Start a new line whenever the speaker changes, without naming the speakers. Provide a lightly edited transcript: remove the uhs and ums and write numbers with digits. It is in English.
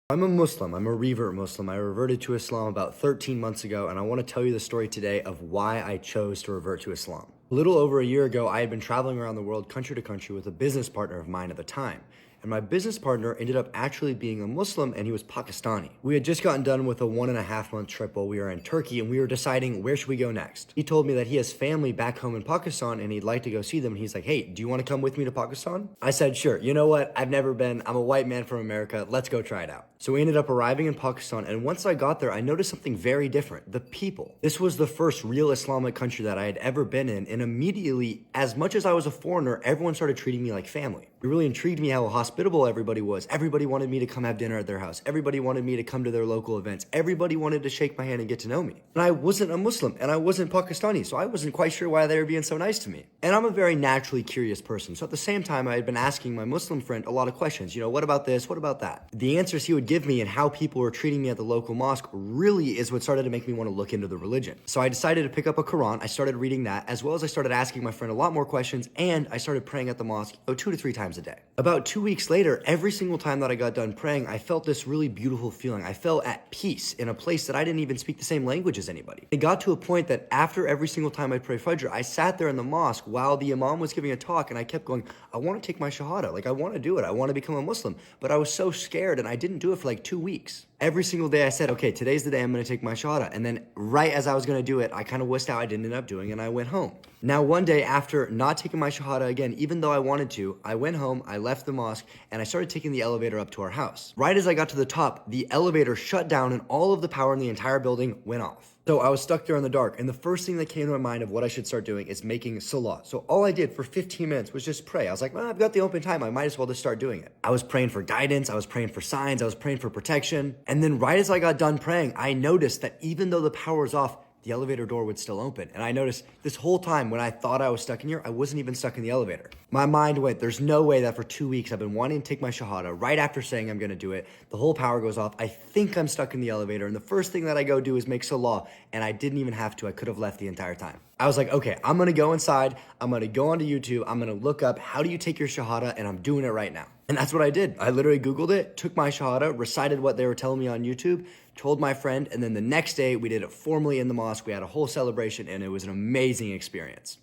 I'm a Muslim. I'm a revert Muslim. I reverted to Islam about 13 months ago, and I want to tell you the story today of why I chose to revert to Islam. A little over a year ago, I had been traveling around the world country to country with a business partner of mine at the time. And my business partner ended up actually being a Muslim, and he was Pakistani. We had just gotten done with a 1.5-month trip while we were in Turkey, and we were deciding where should we go next. He told me that he has family back home in Pakistan and he'd like to go see them. And he's like, hey, do you want to come with me to Pakistan? I said, sure. You know what? I've never been. I'm a white man from America. Let's go try it out. So we ended up arriving in Pakistan, and once I got there, I noticed something very different. The people. This was the first real Islamic country that I had ever been in, and immediately, as much as I was a foreigner, everyone started treating me like family. It really intrigued me how hospitable everybody was. Everybody wanted me to come have dinner at their house. Everybody wanted me to come to their local events. Everybody wanted to shake my hand and get to know me. And I wasn't a Muslim, and I wasn't Pakistani, so I wasn't quite sure why they were being so nice to me. And I'm a very naturally curious person, so at the same time, I had been asking my Muslim friend a lot of questions. What about this? What about that? The answers he would give me and how people were treating me at the local mosque really is what started to make me want to look into the religion. So I decided to pick up a Quran. I started reading that, as well as I started asking my friend a lot more questions, and I started praying at the mosque 2 to 3 times a day. About 2 weeks later, every single time that I got done praying, I felt this really beautiful feeling. I felt at peace in a place that I didn't even speak the same language as anybody. It got to a point that after every single time I'd pray Fajr, I sat there in the mosque while the Imam was giving a talk, and I kept going, I want to take my Shahada. I want to do it. I want to become a Muslim. But I was so scared, and I didn't do it for 2 weeks. Every single day I said, okay, today's the day I'm going to take my Shahada. And then right as I was going to do it, I kind of wussed out. I didn't end up doing it, and I went home. Now, one day after not taking my Shahada again, even though I wanted to, I went home, I left the mosque, and I started taking the elevator up to our house. Right as I got to the top, the elevator shut down and all of the power in the entire building went off. So I was stuck there in the dark, and the first thing that came to my mind of what I should start doing is making salah. So all I did for 15 minutes was just pray. I was like, well, I've got the open time. I might as well just start doing it. I was praying for guidance. I was praying for signs. I was praying for protection. And then right as I got done praying, I noticed that even though the power was off, the elevator door would still open. And I noticed this whole time when I thought I was stuck in here, I wasn't even stuck in the elevator. My mind went, there's no way that for 2 weeks I've been wanting to take my Shahada. Right after saying I'm gonna do it, the whole power goes off. I think I'm stuck in the elevator. And the first thing that I go do is make salah. And I didn't even have to. I could have left the entire time. I was like, okay, I'm gonna go inside. I'm gonna go onto YouTube. I'm gonna look up, how do you take your Shahada? And I'm doing it right now. And that's what I did. I literally Googled it, took my Shahada, recited what they were telling me on YouTube, told my friend, and then the next day we did it formally in the mosque. We had a whole celebration, and it was an amazing experience.